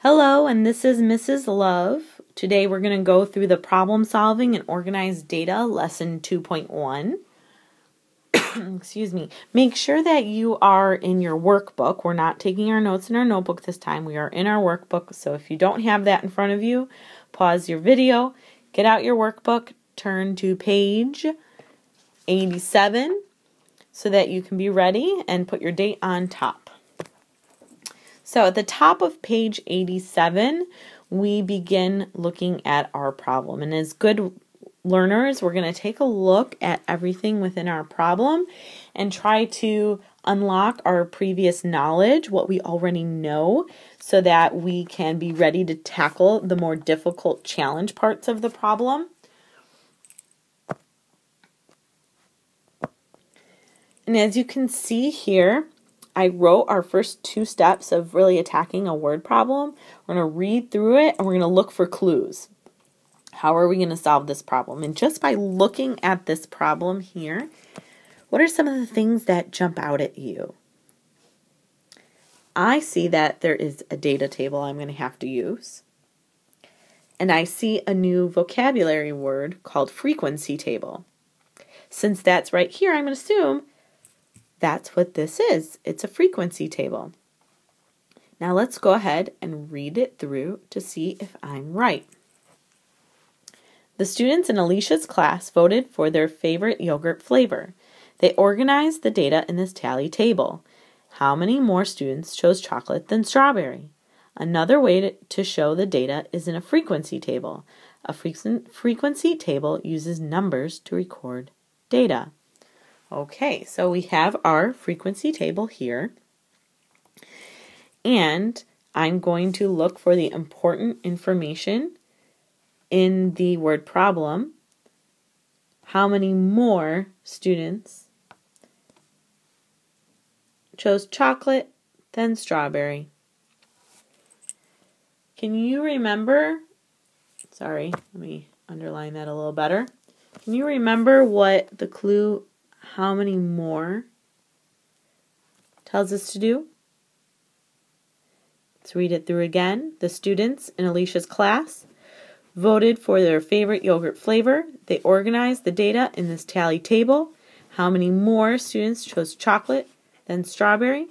Hello, and this is Mrs. Love. Today we're going to go through the problem solving and organized data lesson 2.1. Excuse me. Make sure that you are in your workbook. We're not taking our notes in our notebook this time. We are in our workbook. So if you don't have that in front of you, pause your video, get out your workbook, turn to page 87 so that you can be ready and put your date on top. So at the top of page 87, we begin looking at our problem. And as good learners, we're going to take a look at everything within our problem and try to unlock our previous knowledge, what we already know, so that we can be ready to tackle the more difficult challenge parts of the problem. And as you can see here, I wrote our first two steps of really attacking a word problem. We're going to read through it and we're going to look for clues. How are we going to solve this problem? And just by looking at this problem here, what are some of the things that jump out at you? I see that there is a data table I'm going to have to use. And I see a new vocabulary word called frequency table. Since that's right here, I'm going to assume that's what this is. It's a frequency table. Now let's go ahead and read it through to see if I'm right. The students in Alicia's class voted for their favorite yogurt flavor. They organized the data in this tally table. How many more students chose chocolate than strawberry? Another way to show the data is in a frequency table. A frequency table uses numbers to record data. Okay, so we have our frequency table here, and I'm going to look for the important information in the word problem. How many more students chose chocolate than strawberry? Can you remember, sorry, let me underline that a little better. Can you remember what the clue how many more tells us to do? Let's read it through again. The students in Alicia's class voted for their favorite yogurt flavor. They organized the data in this tally table. How many more students chose chocolate than strawberry?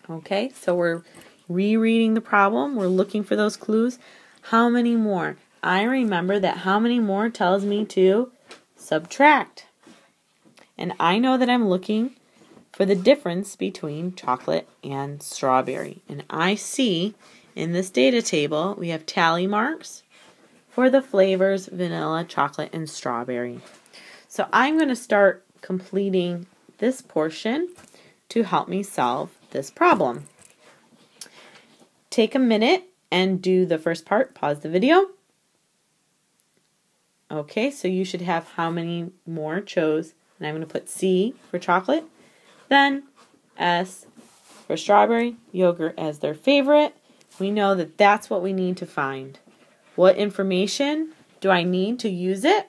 Okay, so we're rereading the problem. We're looking for those clues. How many more? I remember that how many more tells me to subtract. And I know that I'm looking for the difference between chocolate and strawberry. And I see in this data table we have tally marks for the flavors vanilla, chocolate, and strawberry. So I'm going to start completing this portion to help me solve this problem. Take a minute and do the first part. Pause the video. Okay, so you should have how many more chose. And I'm going to put C for chocolate, then S for strawberry, yogurt as their favorite. We know that that's what we need to find. What information do I need to use it?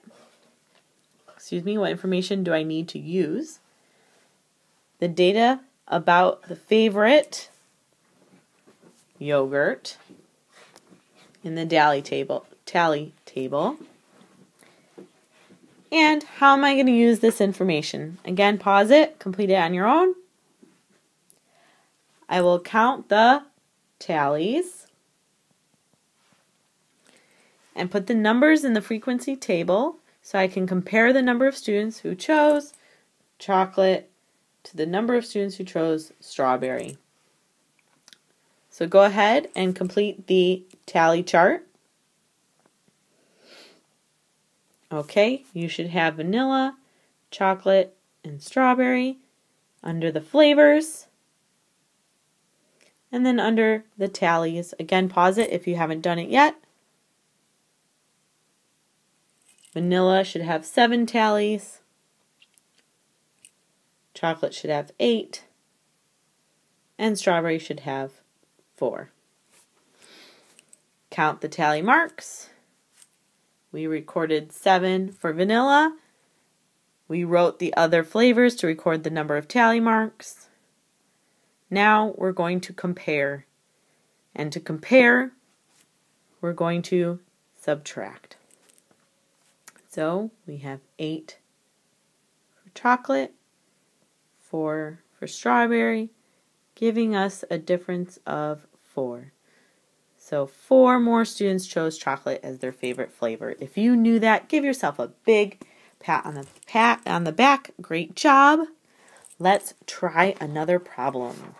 Excuse me, what information do I need to use? The data about the favorite yogurt in the tally table. And how am I going to use this information? Again, pause it, complete it on your own. I will count the tallies and put the numbers in the frequency table so I can compare the number of students who chose chocolate to the number of students who chose strawberry. So go ahead and complete the tally chart. Okay, you should have vanilla, chocolate, and strawberry under the flavors. And then under the tallies, again, pause it if you haven't done it yet. Vanilla should have 7 tallies. Chocolate should have 8. And strawberry should have 4. Count the tally marks. We recorded 7 for vanilla. We wrote the other flavors to record the number of tally marks. Now we're going to compare. And to compare, we're going to subtract. So we have 8 for chocolate, 4 for strawberry, giving us a difference of 4. So 4 more students chose chocolate as their favorite flavor. If you knew that, give yourself a big pat on the back. Great job. Let's try another problem.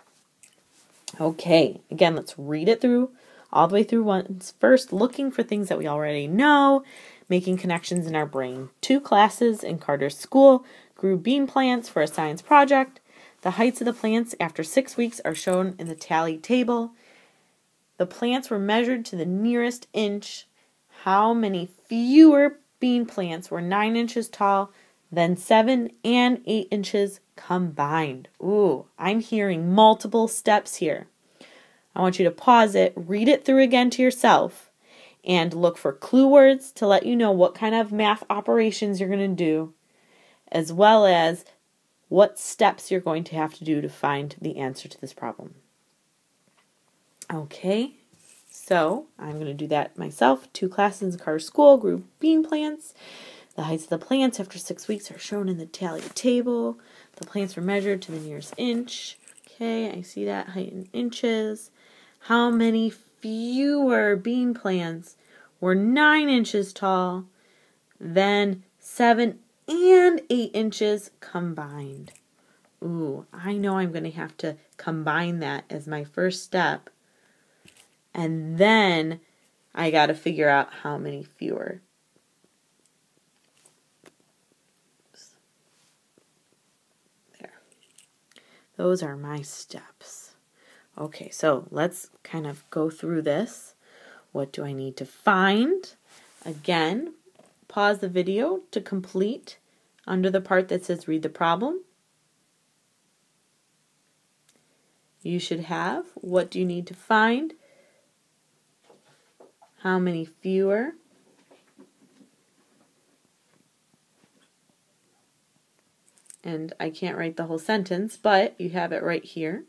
Okay, again, let's read it through all the way through once. First, looking for things that we already know, making connections in our brain. 2 classes in Carter's school grew bean plants for a science project. The heights of the plants after 6 weeks are shown in the tally table. The plants were measured to the nearest inch. How many fewer bean plants were 9 inches tall than 7 and 8 inches combined? Ooh, I'm hearing multiple steps here. I want you to pause it, read it through again to yourself, and look for clue words to let you know what kind of math operations you're going to do, as well as what steps you're going to have to do to find the answer to this problem. Okay, so I'm going to do that myself. 2 classes in Carter School grew bean plants. The heights of the plants after 6 weeks are shown in the tally table. The plants were measured to the nearest inch. Okay, I see that, height in inches. How many fewer bean plants were 9 inches tall than 7 and 8 inches combined? Ooh, I know I'm going to have to combine that as my first step. And then I got to figure out how many fewer. There. Those are my steps. Okay, so let's kind of go through this. What do I need to find? Again, pause the video to complete under the part that says read the problem. You should have what do you need to find? How many fewer? And I can't write the whole sentence, but you have it right here.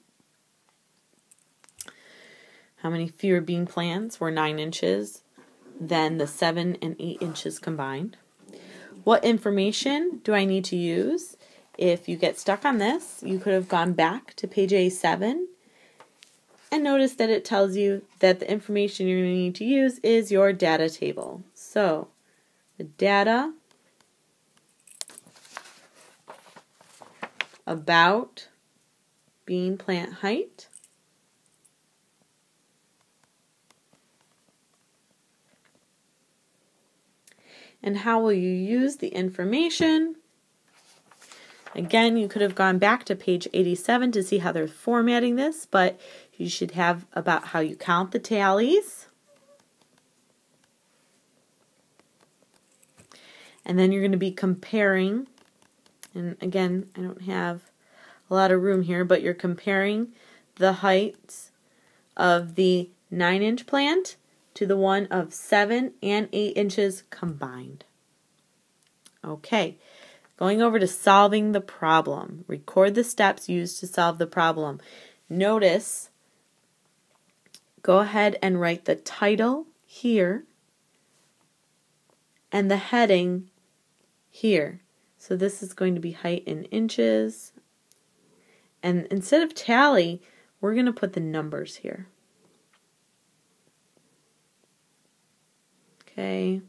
How many fewer bean plants were 9 inches than the 7 and 8 inches combined? What information do I need to use? If you get stuck on this, you could have gone back to page A7 and notice that it tells you that the information you're going to need to use is your data table. So, the data about bean plant height. And how will you use the information? Again, you could have gone back to page 87 to see how they're formatting this, but you should have about how you count the tallies. And then you're going to be comparing, and again, I don't have a lot of room here, but you're comparing the heights of the 9-inch plant to the one of 7 and 8 inches combined. Okay, going over to solving the problem. Record the steps used to solve the problem. Notice, go ahead and write the title here and the heading here. So this is going to be height in inches. And instead of tally, we're going to put the numbers here. Okay.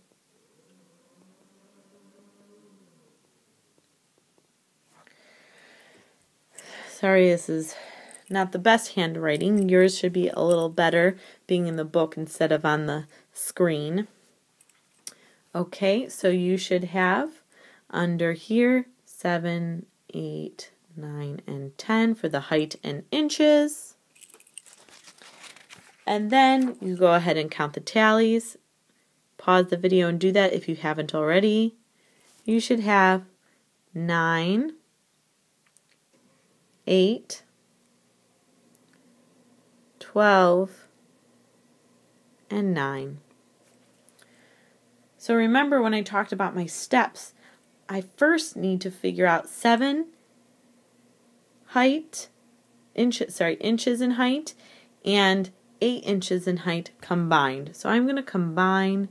Sorry, this is not the best handwriting. Yours should be a little better being in the book instead of on the screen. Okay, so you should have under here 7, 8, 9, and 10 for the height in inches. And then you go ahead and count the tallies. Pause the video and do that if you haven't already. You should have 9, 8, 12, and 9. So remember when I talked about my steps, I first need to figure out 7 inches in height, and 8 inches in height combined. So I'm going to combine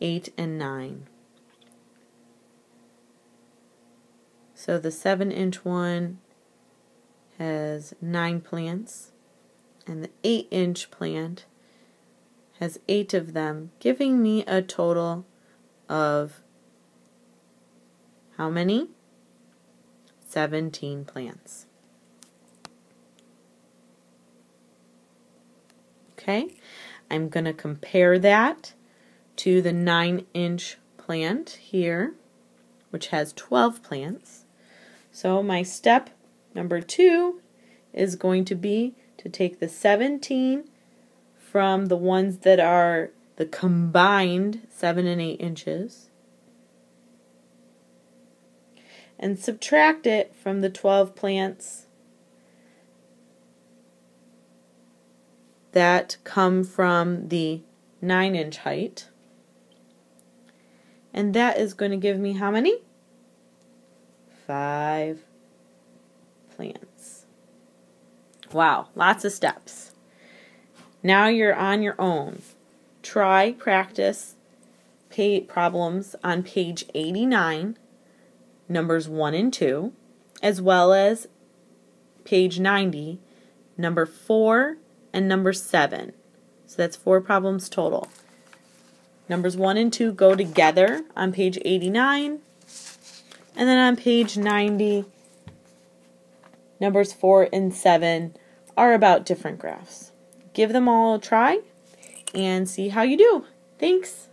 8 and 9. So the 7-inch one has 9 plants, and the 8-inch plant has 8 of them, giving me a total of how many? 17 plants. Okay, I'm going to compare that to the 9-inch plant here, which has 12 plants. So my step number 2 is going to be to take the 17 from the ones that are the combined 7 and 8 inches and subtract it from the 12 plants that come from the 9-inch height. And that is going to give me how many? 5 plants. Wow, lots of steps. Now you're on your own. Try, practice problems on page 89, numbers 1 and 2, as well as page 90, number 4 and number 7. So that's 4 problems total. Numbers 1 and 2 go together on page 89, and then on page 90, numbers 4 and 7 are about different graphs. Give them all a try and see how you do. Thanks.